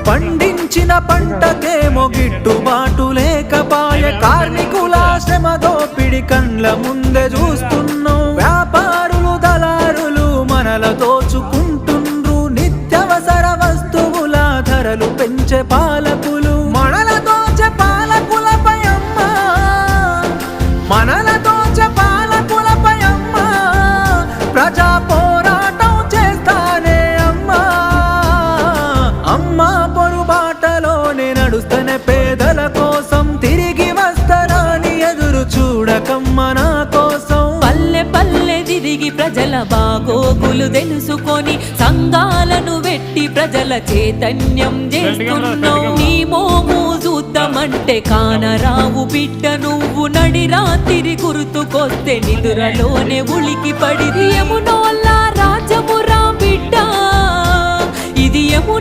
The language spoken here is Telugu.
పండించిన పంటకేమో గిట్టుబాటు లేకపాయ, కార్మికుల శ్రమ దోపిడి కండ్ల ముందే చూస్తున్నాం. వ్యాపారులు దళారులు మనల దోచుకుంటుండ్రు, నిత్యవసర వస్తువుల ధరలు పెంచే పాలకులు మనల దోచే పాలకులపై అమ్మా, మనల దోచే పాలకులపై అమ్మా ప్రజా పోరాటం చేస్తానే అమ్మా. అమ్మా పొరుబాటలోనే నడుస్తనే పేదల కోసం, తిరిగి వస్తారని ఎదురు చూడకమ్మ నా కోసం. పల్లె పల్లె తిరిగి ప్రజల బాగోగులు తెలుసుకొని సంఘాలను వెట్టి ప్రజల చైతన్యం చేస్తున్నావు. నీ మోము చూద్దామంటే కానరావు బిడ్డ, నువ్వు నడి రాత్రి గుర్తుకొస్తే నిదురలోనే ఉలికి పడి. యమునోల్ల రాజమురా బిడ్డ, ఇది యమున